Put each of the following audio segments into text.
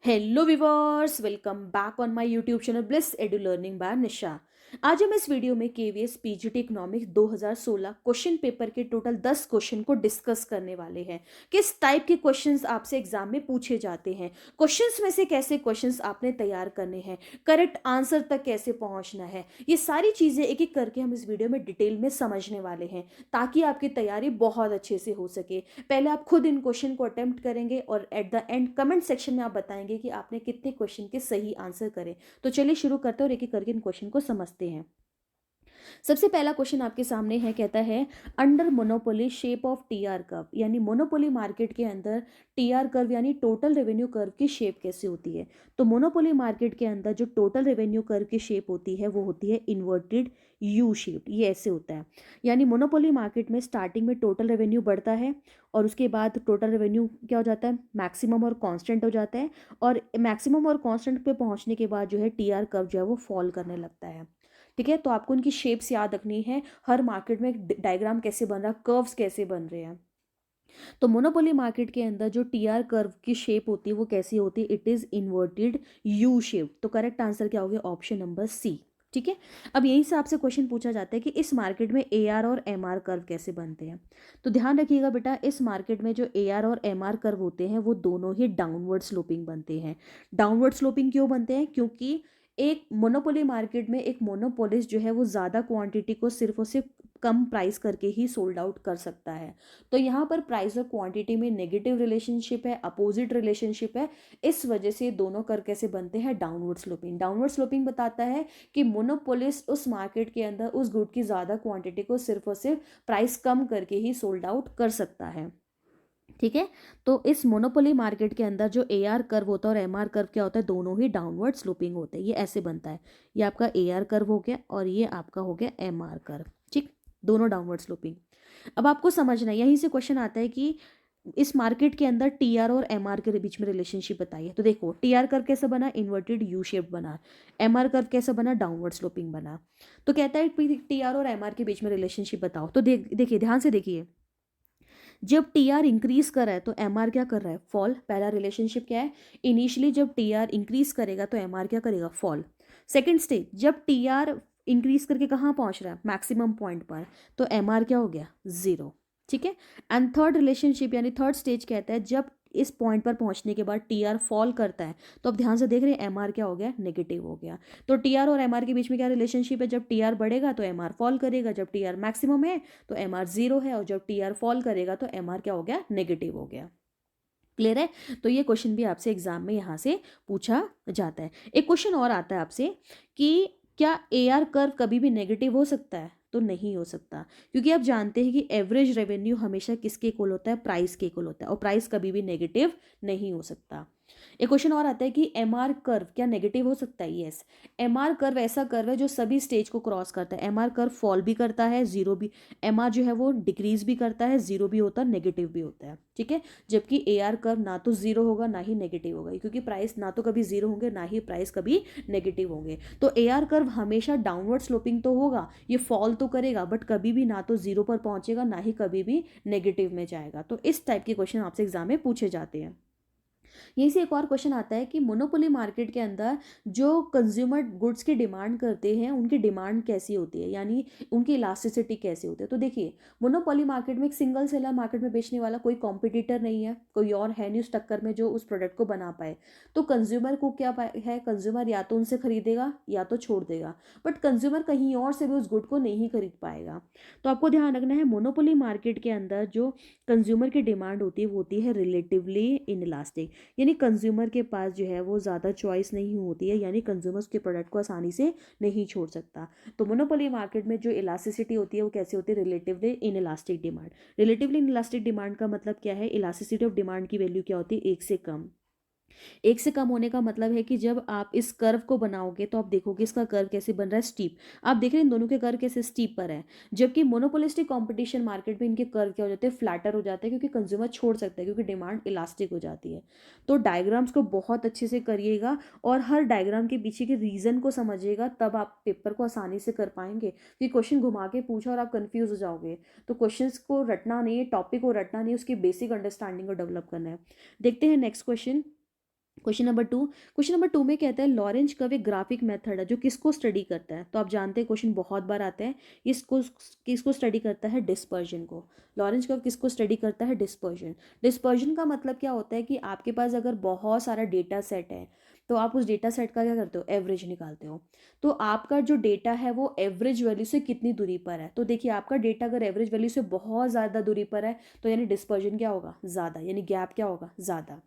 Hello viewers, welcome back on my YouTube channel bliss edu learning by Nisha. आज हम इस video में KVS PGT economics 2016 question paper के total 10 question को discuss करने वाले हैं। किस टाइप के क्वेश्चंस आपसे एग्जाम में पूछे जाते हैं, क्वेश्चंस में से कैसे क्वेश्चंस आपने तैयार करने हैं, करेक्ट आंसर तक कैसे पहुंचना है, ये सारी चीजें एक एक करके हम इस वीडियो में डिटेल में समझने वाले हैं ताकि आपकी तैयारी बहुत अच्छे से हो सके। पहले आप खुद इन क्वेश्चन को अटेम्प्ट करेंगे और at the end comment section में आप बताएंगे कि आपने कितने क्वेश्चन के सही आंसर करे। तो चलिए शुरू करते हैं और एक एक करके इन क्वेश्चन को समझते हैं। सबसे पहला क्वेश्चन आपके सामने है, कहता है under monopoly shape of TR curve, यानी मोनोपोली मार्केट के अंदर टीआर कर्व यानी टोटल रेवेन्यू कर्व की शेप कैसे होती है। तो मोनोपोली मार्केट के अंदर जो टोटल रेवेन्यू कर्व की शेप होती है वो होती है इन्वर्टेड यू शेप। ये ऐसे होता है, यानी मोनोपोली मार्केट में स्टार्टिंग में टोटल रेवेन्यू बढ़ता है और उसके बाद टोटल रेवेन्यू क्या हो जाता है, मैक्सिमम और कांस्टेंट हो जाता है, और मैक्सिमम और कांस्टेंट पे पहुंचने के बाद जो है टीआर कर्व जो है वो फॉल करने लगता है। ठीक है, तो आपको उनकी शेप्स याद रखनी है, हर मार्केट में डायग्राम कैसे बन रहा है, कर्व्स कैसे बन रहे हैं। तो मोनोपोली मार्केट के अंदर जो टीआर कर्व की शेप होती है वो कैसी होती है, it is inverted U shape. तो करेक्ट आंसर क्या हो गया, ऑप्शन नंबर सी। ठीक है, अब यहीं से आपसे क्वेश्चन पूछा जाता है कि इस मार्केट में एआर और एमआर कर्व कैसे बनते हैं। तो ध्यान रखिएगा बेटा, इस मार्केट में जो एआर और एमआर कर्व होते हैं वो दोनों ही डाउनवर्ड स्लोपिंग बनते हैं। डाउनवर्ड स्लोपिंग क्यों बनते हैं, क्योंकि एक मोनोपोली मार्केट में एक मोनोपोलिस्ट जो है वो ज़्यादा क्वांटिटी को सिर्फ और सिर्फ कम प्राइस करके ही सोल्ड आउट कर सकता है। तो यहाँ पर प्राइस और क्वांटिटी में नेगेटिव रिलेशनशिप है, अपोजिट रिलेशनशिप है। इस वजह से दोनों कर कैसे बनते हैं, डाउनवर्ड स्लोपिंग। डाउनवर्ड स्लोपिंग बताता है कि मोनोपोलिस्ट उस मार्केट के अंदर उस गुड की ज़्यादा क्वांटिटी को सिर्फ और सिर्फ प्राइस कम करके ही सोल्ड आउट कर सकता है। ठीक है, तो इस मोनोपोली मार्केट के अंदर जो ए आर कर्व होता है और एम आर कर्व क्या होता है, दोनों ही डाउनवर्ड स्लोपिंग होते हैं। ये ऐसे बनता है, ये आपका ए आर कर्व हो गया और ये आपका हो गया एम आर कर्व। ठीक, दोनों डाउनवर्ड स्लोपिंग। अब आपको समझना है, यहीं से क्वेश्चन आता है कि इस मार्केट के अंदर टी आर और एम आर के बीच में रिलेशनशिप बताइए। तो देखो, टी आर कर्व कैसा बना, इन्वर्टेड यू शेप बना, एम आर कर्व कैसा बना, डाउनवर्ड स्लोपिंग बना। तो कहता है टी आर और एम आर के बीच में रिलेशनशिप बताओ। तो देखिए ध्यान से देखिए, जब टी आर इंक्रीज कर रहा है तो एम आर क्या कर रहा है, फॉल। पहला रिलेशनशिप क्या है, इनिशियली जब टी आर इंक्रीज करेगा तो एम आर क्या करेगा, फॉल। सेकेंड स्टेज, जब टी आर इंक्रीज करके कहाँ पहुंच रहा है, मैक्सिमम पॉइंट पर, तो एम आर क्या हो गया, जीरो। ठीक है, एंड थर्ड रिलेशनशिप यानी थर्ड स्टेज कहता है जब इस पॉइंट पर पहुंचने के बाद टी आर फॉल करता है, तो अब ध्यान से देख रहे हैं एम आर क्या हो गया, नेगेटिव हो गया। तो टी आर और एम आर के बीच में क्या रिलेशनशिप है, जब टी आर बढ़ेगा तो एम आर फॉल करेगा, जब टी आर मैक्सिमम है तो एम आर जीरो है, और जब टी आर फॉल करेगा तो एम आर क्या हो गया, नेगेटिव हो गया। क्लियर है, तो ये क्वेश्चन भी आपसे एग्जाम में यहाँ से पूछा जाता है। एक क्वेश्चन और आता है आपसे कि क्या ए आर कर्व कभी भी नेगेटिव हो सकता है। तो नहीं हो सकता, क्योंकि आप जानते हैं कि एवरेज रेवेन्यू हमेशा किसके इक्वल होता है, प्राइस के इक्वल होता है, और प्राइस कभी भी नेगेटिव नहीं हो सकता। एक क्वेश्चन और आता है कि एम आर कर्व क्या नेगेटिव हो सकता है। यस, एम आर कर्व ऐसा कर्व है जो सभी स्टेज को क्रॉस करता है। एम आर कर्व फॉल भी करता है, जीरो भी, एम आर जो है वो डिक्रीज भी करता है, जीरो भी होता है, नेगेटिव भी होता है। ठीक है, जबकि ए आर कर्व ना तो जीरो होगा ना ही नेगेटिव होगा, क्योंकि प्राइस ना तो कभी जीरो होंगे ना ही प्राइस कभी नेगेटिव होंगे। तो ए आर कर्व हमेशा डाउनवर्ड स्लोपिंग तो होगा, ये फॉल तो करेगा, बट कभी भी ना तो जीरो पर पहुंचेगा ना ही कभी भी नेगेटिव में जाएगा। तो इस टाइप के क्वेश्चन आपसे एग्जाम में पूछे जाते हैं। यहीं से एक और क्वेश्चन आता है कि मोनोपोली मार्केट के अंदर जो कंज्यूमर गुड्स की डिमांड करते हैं उनकी डिमांड कैसी होती है, यानी उनकी इलास्टिसिटी कैसे होती है। तो देखिए, मोनोपोली मार्केट में एक सिंगल सेलर मार्केट में बेचने वाला कोई कॉम्पिटिटर नहीं है, कोई और है नहीं उस टक्कर में जो उस प्रोडक्ट को बना पाए। तो कंज्यूमर को क्या है, कंज्यूमर या तो उनसे खरीदेगा या तो छोड़ देगा, बट कंज्यूमर कहीं और से भी उस गुड को नहीं खरीद पाएगा। तो आपको ध्यान रखना है, मोनोपोली मार्केट के अंदर जो कंज्यूमर की डिमांड होती है वो होती है रिलेटिवली इनइलास्टिक, यानी कंज्यूमर के पास जो है वो ज़्यादा चॉइस नहीं होती है, यानी कंज्यूमर उसके प्रोडक्ट को आसानी से नहीं छोड़ सकता। तो मोनोपोली मार्केट में जो इलास्टिसिटी होती है वो कैसी होती है, relatively inelastic demand. Relatively inelastic demand का मतलब क्या है, इलास्टिसिटी ऑफ डिमांड की वैल्यू क्या होती है, एक से कम। एक से कम होने का मतलब है कि जब आप इस कर्व को बनाओगे तो आप देखोगे इसका कर्व कैसे बन रहा है, स्टीप। आप देख रहे हैं इन दोनों के कर्व कैसे स्टीप पर है, जबकि मोनोपोलिस्टिक कंपटीशन मार्केट में इनके कर्व क्या हो जाते हैं, फ्लैटर हो जाते हैं, क्योंकि कंज्यूमर छोड़ सकता है, क्योंकि डिमांड इलास्टिक हो जाती है। तो डायग्राम्स को बहुत अच्छे से करिएगा और हर डायग्राम के पीछे के रीजन को समझिएगा, तब आप पेपर को आसानी से कर पाएंगे। कि क्वेश्चन घुमा के पूछा और आप कंफ्यूज हो जाओगे, तो क्वेश्चंस को रटना नहीं है, टॉपिक को रटना नहीं, उसकी बेसिक अंडरस्टैंडिंग को डेवलप करना है। देखते हैं नेक्स्ट क्वेश्चन। क्वेश्चन नंबर 2 में कहता है लॉरेंज कर्व एक ग्राफिक मेथड है जो किसको स्टडी करता है। तो आप जानते हैं क्वेश्चन बहुत बार आते हैं। इसको किसको स्टडी करता है? डिस्पर्जन को। लॉरेंज कर्व किसको स्टडी करता है? डिस्पर्जन। डिस्पर्जन का मतलब क्या होता है कि आपके पास अगर बहुत सारा डेटा सेट है तो आप उस डेटा सेट का क्या करते हो? एवरेज निकालते हो। तो आपका जो डेटा है वो एवरेज वैल्यू से कितनी दूरी पर है। तो देखिए आपका डेटा अगर एवरेज वैल्यू से बहुत ज़्यादा दूरी पर है तो यानी डिस्पर्जन क्या होगा? ज़्यादा, यानी गैप क्या होगा? ज़्यादा।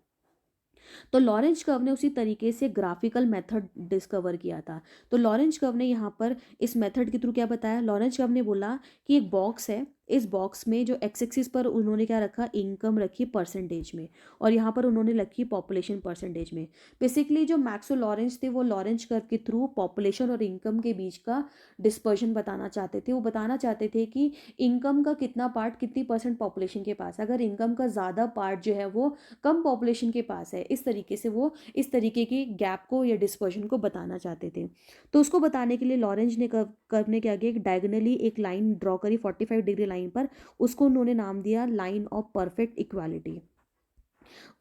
तो लॉरेंज कर्व ने उसी तरीके से ग्राफिकल मेथड डिस्कवर किया था। तो लॉरेंज कर्व ने यहाँ पर इस मेथड के थ्रू क्या बताया? लॉरेंज कर्व ने बोला कि एक बॉक्स है, इस बॉक्स में जो एक्स एक्सिस पर उन्होंने क्या रखा? इनकम रखी परसेंटेज में, और यहाँ पर उन्होंने रखी पॉपुलेशन परसेंटेज में। बेसिकली जो मैक्सो लॉरेंज थे वो लॉरेंज कर्व के थ्रू पॉपुलेशन और इनकम के बीच का डिस्पर्शन बताना चाहते थे। वो बताना चाहते थे कि इनकम का कितना पार्ट कितनी परसेंट पॉपुलेशन के पास है। अगर इनकम का ज़्यादा पार्ट जो है वो कम पॉपुलेशन के पास है, इस तरीके से वो इस तरीके की गैप को या डिस्पर्शन को बताना चाहते थे। तो उसको बताने के लिए लॉरेंज ने कर्व ने क्या किया? एक डायगोनली एक लाइन ड्रॉ करी 45 डिग्री लाइन पर। उसको उन्होंने नाम दिया लाइन ऑफ परफेक्ट इक्वालिटी,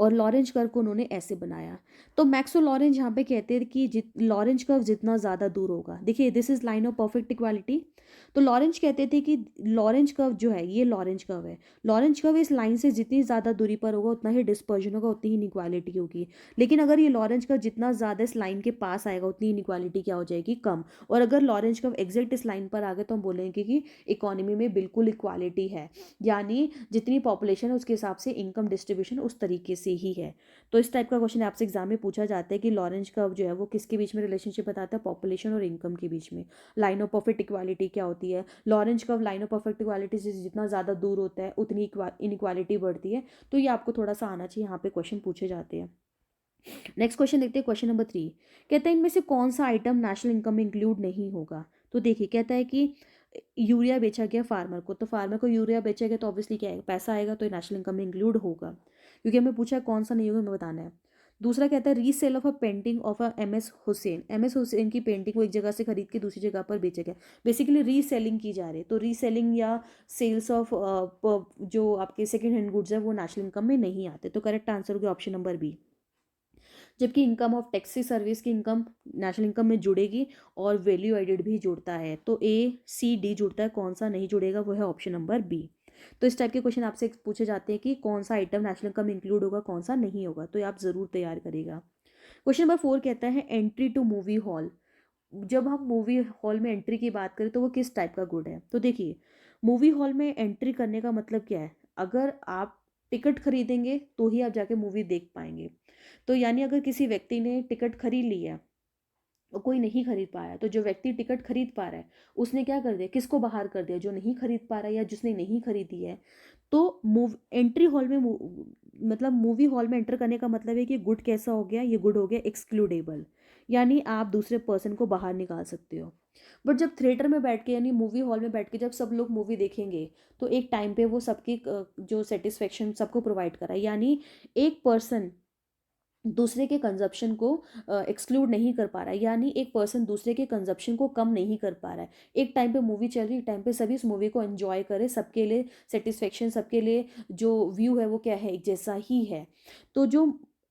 और लॉरेंज कर्व को उन्होंने ऐसे बनाया। तो मैक्सो लॉरेंज यहाँ पे कहते हैं कि लॉरेंज कर्व जितना ज़्यादा दूर होगा, देखिए this is line of perfect equality. तो लॉरेंज कहते थे कि लॉरेंज कर्व जो है ये लॉरेंज कर्व है, लॉरेंज कर्व इस लाइन से जितनी ज़्यादा दूरी पर होगा उतना ही डिस्पर्जन होगा, उतनी ही इनइक्वालिटी होगी। लेकिन अगर ये लॉरेंज कर्व जितना ज़्यादा इस लाइन के पास आएगा उतनी इनइक्वालिटी क्या हो जाएगी? कम। और अगर लॉरेंज कर्व एग्जैक्ट इस लाइन पर आ गए तो हम बोलेंगे कि इकोनॉमी में बिल्कुल इक्वालिटी है, यानी जितनी पॉपुलेशन है उसके हिसाब से इनकम डिस्ट्रीब्यूशन उस तरीके से ही है। तो इस टाइप का क्वेश्चन आपसे एग्जाम में पूछा जाता है कि लॉरेंज कर्व जो है वो किसके बीच में रिलेशनशिप बताता है? पॉपुलेशन और इनकम के बीच में। लाइन ऑफ परफेक्ट इक्वालिटी क्या होती है? Lorentz curve line of perfect equality से जितना ज़्यादा दूर होता है उतनी इनइक्वालिटी बढ़ती है। तो ये आपको थोड़ा सा आना चाहिए, यहाँ पे क्वेश्चन पूछे जाते हैं। नेक्स्ट क्वेश्चन देखते हैं, क्वेश्चन नंबर 3। कहता है इनमें से कौन सा आइटम नेशनल इनकम में इंक्लूड नहीं होगा। तो देखिए कहता है कि यूरिया बेचा गया फार्मर को, तो फार्मर को यूरिया बेचा गया तो ऑब्वियसली क्या आएगा? पैसा आएगा, तो नेशनल इनकम में इंक्लूड होगा, क्योंकि हमें पूछा है कौन सा नहीं होगा, हमें बताना है। दूसरा कहता है resale of a painting of a M S Husain. M S Husain की पेंटिंग को एक जगह से खरीद के दूसरी जगह पर बेचा गया, बेसिकली रीसेलिंग की जा रही है। तो रीसेलिंग या सेल्स ऑफ जो आपके सेकेंड हैंड गुड्स है वो नेशनल इनकम में नहीं आते। तो करेक्ट आंसर होगा ऑप्शन नंबर बी। जबकि इनकम ऑफ टैक्सी सर्विस की इनकम नेशनल इनकम में जुड़ेगी, और वैल्यू एडेड भी जुड़ता है। तो A C D जुड़ता है, कौन सा नहीं जुड़ेगा वो है ऑप्शन नंबर बी। तो इस टाइप के क्वेश्चन आपसे पूछे जाते हैं कि कौन सा आइटम नेशनल इनकम में इंक्लूड होगा, कौन सा नहीं होगा, तो ये आप जरूर तैयार करेगा। क्वेश्चन नंबर 4 कहता है एंट्री टू मूवी हॉल। जब हम मूवी हॉल में एंट्री की बात करें तो वो किस टाइप का गुड है? तो देखिए मूवी हॉल में एंट्री करने का मतलब क्या है? अगर आप टिकट खरीदेंगे तो ही आप जाके मूवी देख पाएंगे। तो यानी अगर किसी व्यक्ति ने टिकट खरीद ली है और कोई नहीं खरीद पाया, तो जो व्यक्ति टिकट खरीद पा रहा है उसने क्या कर दिया? किसको बाहर कर दिया? जो नहीं खरीद पा रहा है या जिसने नहीं खरीदी है। तो मूव एंट्री हॉल में मतलब मूवी हॉल में एंटर करने का मतलब है कि गुड कैसा हो गया? ये गुड हो गया एक्सक्लूडेबल, यानी आप दूसरे पर्सन को बाहर निकाल सकते हो। बट जब थिएटर में बैठ के यानी मूवी हॉल में बैठ के जब सब लोग मूवी देखेंगे तो एक टाइम पे वो सबकी जो सेटिस्फेक्शन सबको प्रोवाइड करा, यानी एक पर्सन दूसरे के कंजप्शन को एक्सक्लूड नहीं कर पा रहा है, यानी एक पर्सन दूसरे के कंजप्शन को कम नहीं कर पा रहा है। एक टाइम पे मूवी चल रही है, एक टाइम पे सभी इस मूवी को एंजॉय करें, सबके लिए सेटिस्फेक्शन, सबके लिए जो व्यू है वो क्या है? एक जैसा ही है। तो जो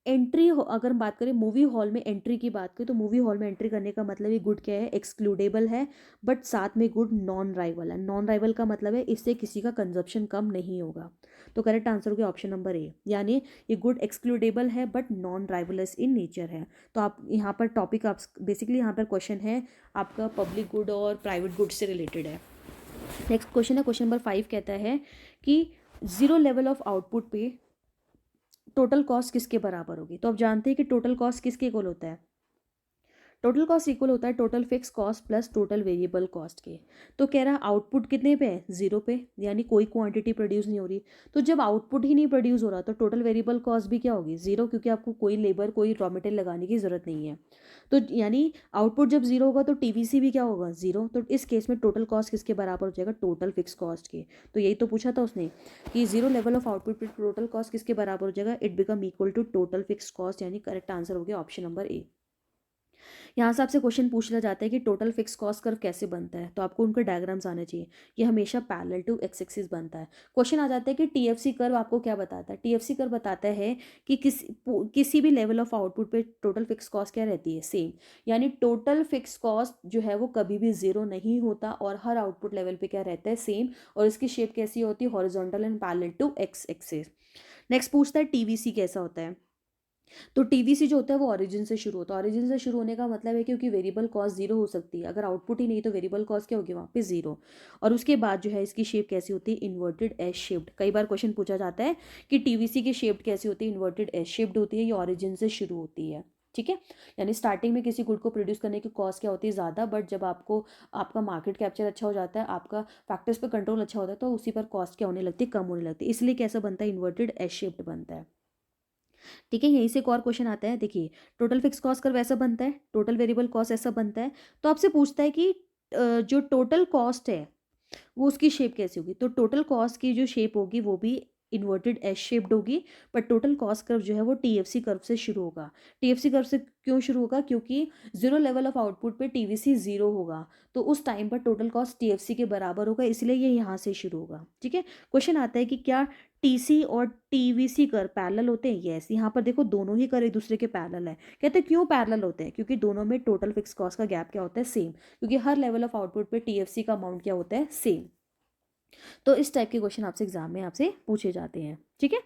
एंट्री अगर हम बात करें मूवी हॉल में एंट्री की बात करें तो मूवी हॉल में एंट्री करने का मतलब ये गुड क्या है? एक्सक्लूडेबल है, बट साथ में गुड नॉन राइवल है। नॉन राइवल का मतलब है इससे किसी का कंजप्शन कम नहीं होगा। तो करेक्ट आंसर हो गया ऑप्शन नंबर ए, यानी ये गुड एक्सक्लूडेबल है बट नॉन राइवलस इन नेचर है। तो आप यहाँ पर टॉपिक आप बेसिकली यहाँ पर क्वेश्चन है आपका पब्लिक गुड और प्राइवेट गुड से रिलेटेड है। नेक्स्ट क्वेश्चन है क्वेश्चन नंबर 5 कहता है कि जीरो लेवल ऑफ आउटपुट पे टोटल कॉस्ट किसके बराबर होगी। तो आप जानते हैं कि टोटल कॉस्ट किसके इक्वल होता है? टोटल कॉस्ट इक्वल होता है total fix cost plus total variable cost के। तो कह रहा है आउटपुट कितने पे है? 0 पे, यानी कोई क्वांटिटी प्रोड्यूस नहीं हो रही। तो जब आउटपुट ही नहीं प्रोड्यूस हो रहा तो टोटल वेरिएबल कॉस्ट भी क्या होगी? 0, क्योंकि आपको कोई लेबर कोई रॉ मटेरियल लगाने की जरूरत नहीं है। तो यानी आउटपुट जब 0 होगा तो TVC भी क्या होगा? 0। तो इस केस में टोटल कॉस्ट किसके बराबर हो जाएगा? टोटल फिक्स कॉस्ट के। तो यही तो पूछा था उसने कि जीरो लेवल ऑफ आउटपुट पे टोटल कॉस्ट किसके बराबर हो जाएगा? It become equal to total fix cost, यानी करेक्ट आंसर हो गया ऑप्शन नंबर ए। यहाँ से आपसे क्वेश्चन पूछा जाता है कि टोटल फिक्स कॉस्ट कर्व कैसे बनता है, तो आपको उनके डायग्राम्स आने चाहिए। ये हमेशा पैरेलल टू एक्स एक्सिस बनता है। क्वेश्चन आ जाता है कि टीएफसी कर्व आपको क्या बताता है। टीएफसी कर्व बताता है कि किसी भी लेवल ऑफ आउटपुट पे टोटल फिक्स कॉस्ट क्या रहती है, सेम। यानी टोटल फिक्स कॉस्ट जो है वो कभी भी जीरो नहीं होता और हर आउटपुट लेवल पे क्या रहता है, सेम। और इसकी शेप कैसी होती है, horizontal and parallel to X axis. Next पूछता है टीवीसी कैसा होता है। तो टीवीसी जो होता है वो ओरिजिन से शुरू होता है। ओरिजिन से शुरू होने का मतलब है क्योंकि वेरिएबल कॉस्ट जीरो हो सकती है, अगर आउटपुट ही नहीं तो वेरिएबल कॉस्ट क्या होगी वहाँ पे जीरो। और उसके बाद जो है इसकी शेप कैसी होती है, इन्वर्टेड एस शेप्ड। कई बार क्वेश्चन पूछा जाता है कि टीवीसी की शेप कैसी होती है, इन्वर्टेड एस शेप्ड होती है, ये ओरिजिन से शुरू होती है। ठीक है, यानी स्टार्टिंग में किसी गुड को प्रोड्यूस करने की कॉस्ट क्या होती है, ज़्यादा, बट जब आपको आपका मार्केट कैप्चर अच्छा हो जाता है, आपका फैक्टर्स पे कंट्रोल अच्छा होता है, तो उसी पर कॉस्ट क्या होने लगती है, कम होने लगती है। इसलिए कैसा बनता है, इन्वर्टेड एस शेप्ड बनता है। ठीक है, यहीं से एक और क्वेश्चन आता है। देखिए, टोटल फिक्स कॉस्ट कर्व ऐसा बनता है, टोटल वेरिएबल कॉस्ट ऐसा बनता है। तो आपसे पूछता है कि जो टोटल कॉस्ट है वो उसकी शेप कैसी होगी। तो टोटल कॉस्ट की जो शेप होगी वो भी इन्वर्टेड एस शेप्ड होगी। पर टोटल कॉस्ट कर्व जो है वो टीएफसी कर्व से शुरू होगा। टीएफसी कर्व से क्यों शुरू होगा, क्योंकि जीरो लेवल ऑफ आउटपुट पे टीवीसी जीरो होगा, तो उस टाइम पर टोटल कॉस्ट टीएफसी के बराबर होगा, इसलिए ये यहाँ से शुरू होगा। ठीक है, क्वेश्चन आता है कि क्या टीसी और टीवीसी कर्व पैरेलल होते हैं। यस, यहाँ पर देखो दोनों ही कर्व एक दूसरे के पैरेलल है। कहते हैं क्यों पैरेलल होते हैं, क्योंकि दोनों में टोटल फिक्स कॉस्ट का गैप क्या होता है, सेम। क्योंकि हर लेवल ऑफ आउटपुट पे टीएफसी का अमाउंट क्या होता है, सेम। तो इस टाइप के क्वेश्चन आपसे एग्जाम में आपसे पूछे जाते हैं। ठीक है,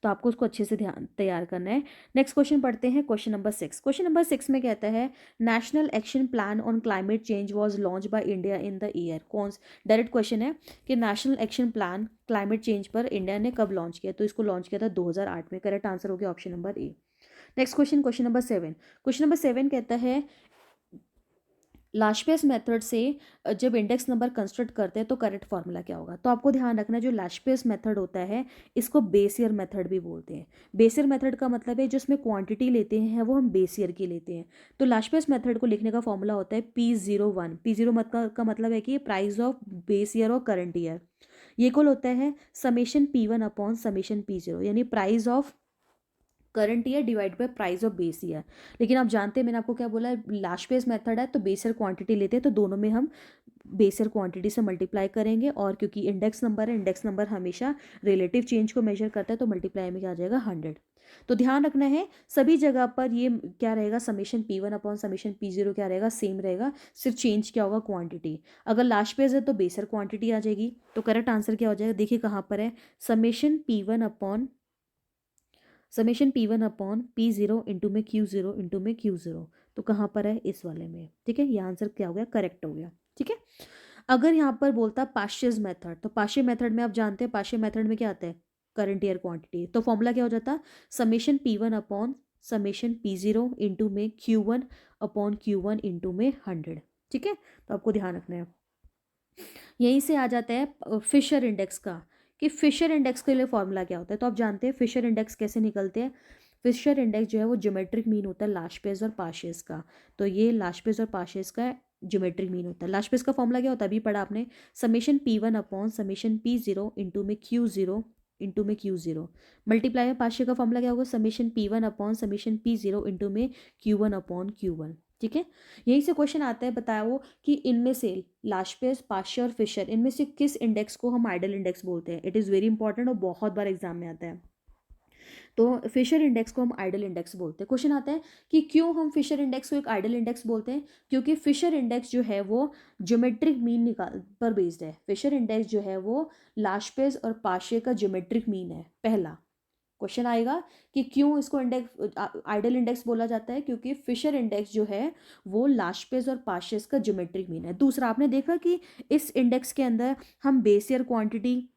तो आपको उसको अच्छे से ध्यान तैयार करना है। नेक्स्ट क्वेश्चन पढ़ते हैं, क्वेश्चन नंबर 6। क्वेश्चन नंबर 6 में कहता है national action plan on climate change was launch by India in the year. कौन, डायरेक्ट क्वेश्चन है कि national action plan climate change पर इंडिया ने कब लॉन्च किया, तो इसको लॉन्च किया था 2008 में। करेक्ट आंसर हो गया option number A. Next question, question number 7। Question number 7 कहता है लाशपेस मेथड से जब इंडेक्स नंबर कंस्ट्रक्ट करते हैं तो करेक्ट फार्मूला क्या होगा। तो आपको ध्यान रखना, जो लाशपेस मेथड होता है इसको बेस ईयर मेथड भी बोलते हैं। बेस ईयर मेथड का मतलब है जिसमें क्वांटिटी लेते हैं वो हम बेस ईयर की लेते हैं। तो लाशपेस मेथड को लिखने का फॉर्मूला होता है P01। P0 का मतलब है कि प्राइस ऑफ बेस ईयर और करंट ईयर। ये कुल होता है summation P1 upon summation P0, यानी price of current year divide by price of base year. लेकिन आप जानते हैं मैंने आपको क्या बोला है, लास्ट बेस मेथड है तो बेस ईयर क्वांटिटी लेते हैं, तो दोनों में हम बेस ईयर क्वांटिटी से मल्टीप्लाई करेंगे। और क्योंकि इंडेक्स नंबर है, इंडेक्स नंबर हमेशा रिलेटिव चेंज को मेजर करता है, तो मल्टीप्लाई में क्या आ जाएगा, 100। तो ध्यान रखना है सभी जगह पर ये क्या रहेगा, summation P1 upon summation P0 क्या रहेगा, सेम रहेगा। सिर्फ चेंज क्या होगा, क्वांटिटी। अगर लास्ट पेज है तो बेस ईयर क्वांटिटी आ जाएगी। तो करेक्ट आंसर क्या हो जाएगा, देखिए कहाँ पर है, summation P1 upon P0 into में Q0 इंटू में Q0। तो कहाँ पर है, इस वाले में। ठीक है, ये आंसर क्या हो गया, करेक्ट हो गया। ठीक है, अगर यहाँ पर बोलता पास्चेज मेथड, तो पास्चे मेथड में आप जानते हैं पास्चे मेथड में क्या आता है, करंट ईयर क्वांटिटी। तो फॉर्मूला क्या हो जाता, summation P1 upon summation P0 into में Q1 अपॉन Q1 इंटू में 100। ठीक है, तो आपको ध्यान रखना है। यहीं से आ जाता है फिशर इंडेक्स का, कि फिशर इंडेक्स के लिए फॉर्मूला क्या होता है। तो आप जानते हैं फिशर इंडेक्स कैसे निकलते हैं। फिशर इंडेक्स जो है वो ज्योमेट्रिक मीन होता है लाशपेज और पाशेस का। तो ये लाशपेज और पाशेस का ज्योमेट्रिक मीन होता है। लाशपेज का फॉर्मूला क्या होता है, अभी पढ़ा आपने, summation P1 upon summation P0 into में Q0 इंटू में Q0। मल्टीप्लाई में पाशे का फॉर्मूला क्या होगा, summation P1 upon summation P0 into में Q1 अपॉन Q1। ठीक है, यहीं से क्वेश्चन आता है, बताओ कि इनमें से लाशपेज, पाशे और फिशर, इनमें से किस इंडेक्स को हम आइडल इंडेक्स बोलते हैं। इट इज़ वेरी इंपॉर्टेंट और बहुत बार एग्जाम में आता है। तो फिशर इंडेक्स को हम आइडल इंडेक्स बोलते हैं। क्वेश्चन आता है कि क्यों हम फिशर इंडेक्स को एक आइडल इंडेक्स बोलते हैं, क्योंकि फिशर इंडेक्स जो है वो ज्योमेट्रिक मीन निकाल पर बेस्ड है। फिशर इंडेक्स जो है वो लाशपेज और पाशे का ज्योमेट्रिक मीन है। पहला क्वेश्चन आएगा कि क्यों इसको इंडेक्स आइडल इंडेक्स बोला जाता है, क्योंकि फिशर इंडेक्स जो है वो लाशपेज और पाशेस का ज्योमेट्रिक मीन है। दूसरा, आपने देखा कि इस इंडेक्स के अंदर हम बेस ईयर क्वांटिटी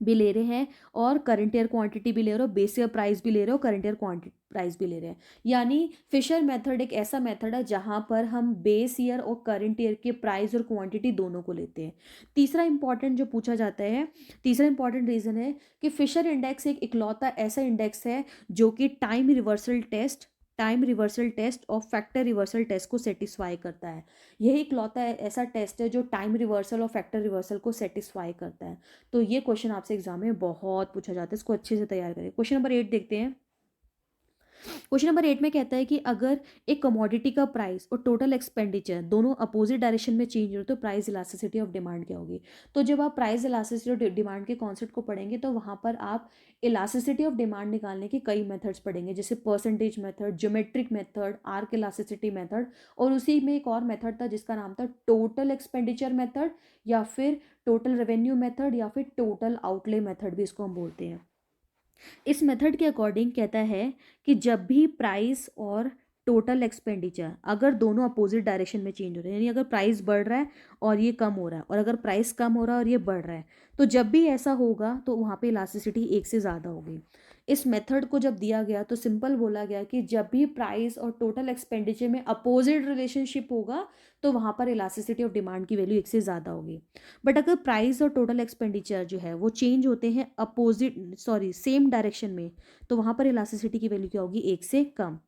भी ले रहे हैं और करंट ईयर क्वांटिटी भी ले रहे हो, बेस ईयर प्राइस भी ले रहे हो, करंट ईयर क्वांटिटी प्राइस भी ले रहे हैं। यानी फिशर मेथड एक ऐसा मेथड है जहां पर हम बेस ईयर और करंट ईयर के प्राइस और क्वांटिटी दोनों को लेते हैं। तीसरा इंपॉर्टेंट जो पूछा जाता है, तीसरा इंपॉर्टेंट रीजन है कि फिशर इंडेक्स एक इकलौता ऐसा इंडेक्स है जो कि टाइम रिवर्सल टेस्ट और फैक्टर रिवर्सल टेस्ट को सेटिस्फाई करता है। यही इकलौता ऐसा टेस्ट है जो टाइम रिवर्सल और फैक्टर रिवर्सल को सेटिस्फाई करता है। तो ये क्वेश्चन आपसे एग्जाम में बहुत पूछा जाता है, इसको अच्छे से तैयार करें। क्वेश्चन नंबर 8 देखते हैं। क्वेश्चन नंबर 8 में कहता है कि अगर एक कमोडिटी का प्राइस और टोटल एक्सपेंडिचर दोनों अपोजिट डायरेक्शन में चेंज हो तो प्राइस इलास्टिसिटी ऑफ डिमांड क्या होगी। तो जब आप प्राइस इलास्टिसिटी ऑफ डिमांड के कॉन्सेप्ट को पढ़ेंगे तो वहाँ पर आप इलास्टिसिटी ऑफ डिमांड निकालने के कई मेथड्स पढ़ेंगे, जैसे percentage method, geometric method, arc elasticity method, और उसी में एक और मेथड था जिसका नाम था टोटल एक्सपेंडिचर मेथड, या फिर टोटल रेवेन्यू मेथड, या फिर टोटल आउटले मेथड भी इसको हम बोलते हैं। इस मेथड के अकॉर्डिंग कहता है कि जब भी प्राइस और टोटल एक्सपेंडिचर अगर दोनों अपोजिट डायरेक्शन में चेंज हो रहे हैं, यानी अगर प्राइस बढ़ रहा है और ये कम हो रहा है, और अगर प्राइस कम हो रहा है और ये बढ़ रहा है, तो जब भी ऐसा होगा तो वहाँ पे इलास्टिसिटी एक से ज़्यादा होगी। इस मेथड को जब दिया गया तो सिंपल बोला गया कि जब भी प्राइस और टोटल एक्सपेंडिचर में अपोजिट रिलेशनशिप होगा तो वहाँ पर इलास्टिसिटी ऑफ डिमांड की वैल्यू एक से ज़्यादा होगी। बट अगर प्राइस और टोटल एक्सपेंडिचर जो है वो चेंज होते हैं सेम डायरेक्शन में, तो वहाँ पर इलास्टिसिटी की वैल्यू क्या होगी, एक से कम।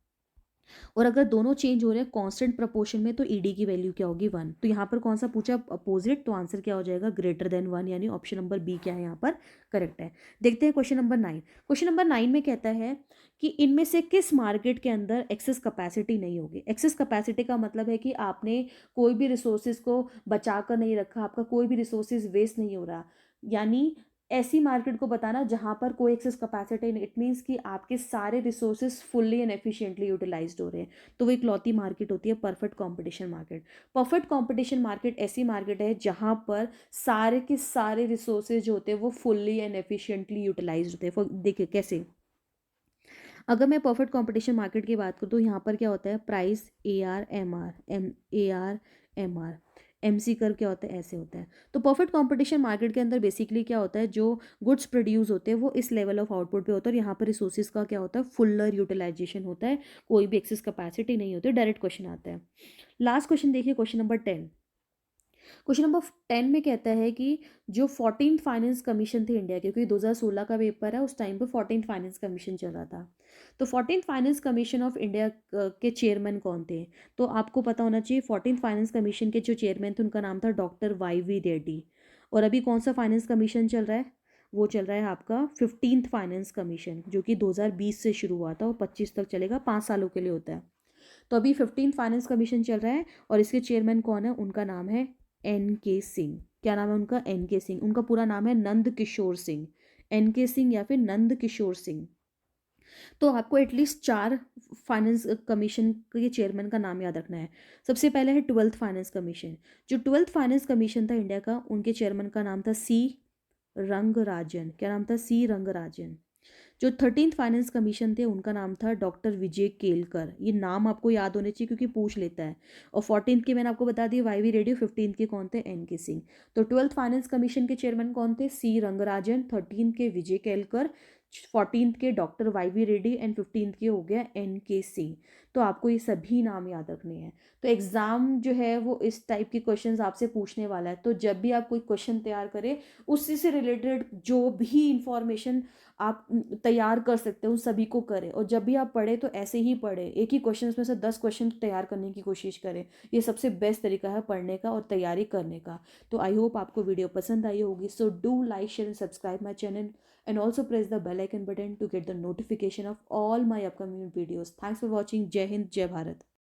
और अगर दोनों चेंज हो रहे हैं कांस्टेंट प्रपोर्शन में तो ईडी की वैल्यू क्या होगी, 1। तो यहाँ पर कौन सा पूछा, अपोजिट, तो आंसर क्या हो जाएगा, ग्रेटर देन 1, यानी ऑप्शन नंबर बी क्या है यहाँ पर करेक्ट है। देखते हैं क्वेश्चन नंबर 9। क्वेश्चन नंबर 9 में कहता है कि इनमें से किस मार्केट के अंदर एक्सेस कैपेसिटी नहीं होगी। एक्सेस कैपेसिटी का मतलब है कि आपने कोई भी रिसोर्सेज को बचा कर नहीं रखा, आपका कोई भी रिसोर्सेज वेस्ट नहीं हो रहा, यानी ऐसी मार्केट को बताना जहां पर कोई एक्सेस कैपेसिटी नहीं, इट मीन्स कि आपके सारे resources fully and efficiently utilised हो रहे हैं, तो वो इकलौती मार्केट होती है perfect competition market. Perfect competition market ऐसी मार्केट है जहां पर सारे के सारे रिसोर्सेज जो होते हैं वो फुल्ली एंड एफिशिएंटली यूटिलाइज्ड होते हैं। देखिए कैसे, अगर मैं परफेक्ट कंपटीशन मार्केट की बात करूँ तो यहाँ पर क्या होता है, प्राइस AR MR MC कर क्या होता है, ऐसे होता है। तो परफेक्ट कंपटीशन मार्केट के अंदर बेसिकली क्या होता है, जो गुड्स प्रोड्यूस होते हैं वो इस लेवल ऑफ आउटपुट पे होता है, और यहाँ पर रिसोर्सेज का क्या होता है, फुल्लर यूटिलाइजेशन होता है, कोई भी एक्सेस कैपेसिटी नहीं होती। डायरेक्ट क्वेश्चन आता है। लास्ट क्वेश्चन देखिए, क्वेश्चन नंबर 10। क्वेश्चन नंबर 10 में कहता है कि जो 14th फाइनेंस कमीशन थे इंडिया के, क्योंकि 2016 का पेपर है, उस टाइम पे 14th फाइनेंस कमीशन चल रहा था, तो 14th finance commission of India के चेयरमैन कौन थे। तो आपको पता होना चाहिए 14th फाइनेंस कमीशन के जो चेयरमैन थे उनका नाम था डॉक्टर YV रेड्डी। और अभी कौन सा फाइनेंस कमीशन चल रहा है, वो चल रहा है आपका 15th फाइनेंस कमीशन, जो कि 2020 से शुरू हुआ था और 25 तक चलेगा, 5 सालों के लिए होता है। तो अभी 15th फाइनेंस कमीशन चल रहा है और इसके चेयरमैन कौन है, उनका नाम है NK सिंह। क्या नाम है उनका, NK सिंह। उनका पूरा नाम है नंद किशोर सिंह, NK सिंह या फिर नंद किशोर सिंह। तो आपको एटलीस्ट 4 फाइनेंस कमीशन के चेयरमैन का नाम याद रखना है। सबसे पहले है 12th फाइनेंस कमीशन। जो 12th फाइनेंस कमीशन था इंडिया का, उनके चेयरमैन का नाम था C रंगराजन। क्या नाम था, C रंगराजन। जो 13th फाइनेंस कमीशन थे उनका नाम था डॉक्टर विजय केलकर। ये नाम आपको याद होने चाहिए क्योंकि पूछ लेता है। और 14th के मैंने आपको बता दिया YV रेड्डी, 15th के कौन थे, NK सिंह। तो 12th फाइनेंस कमीशन के चेयरमैन कौन थे, C रंगराजन, 13th के विजय केलकर, 14th के doctor YV Reddy and 15th के हो गया NK सिंह। तो आपको ये सभी नाम याद रखने हैं। तो एग्जाम जो है वो इस टाइप के क्वेश्चंस आपसे पूछने वाला है, तो जब भी आप कोई क्वेश्चन तैयार करें उसी से रिलेटेड जो भी इंफॉर्मेशन आप तैयार कर सकते हो उन सभी को करें, और जब भी आप पढ़े तो ऐसे ही पढ़े, एक ही क्वेश्चन में से 10 क्वेश्चन तैयार करने की कोशिश करें। ये सबसे बेस्ट तरीका है पढ़ने का और तैयारी करने का। तो आई होप आपको वीडियो पसंद आई होगी। So do like, share and subscribe my channel and also press the bell icon button to get the notification of all my upcoming videos. Thanks for watching. Jai Hind, Jai Bharat.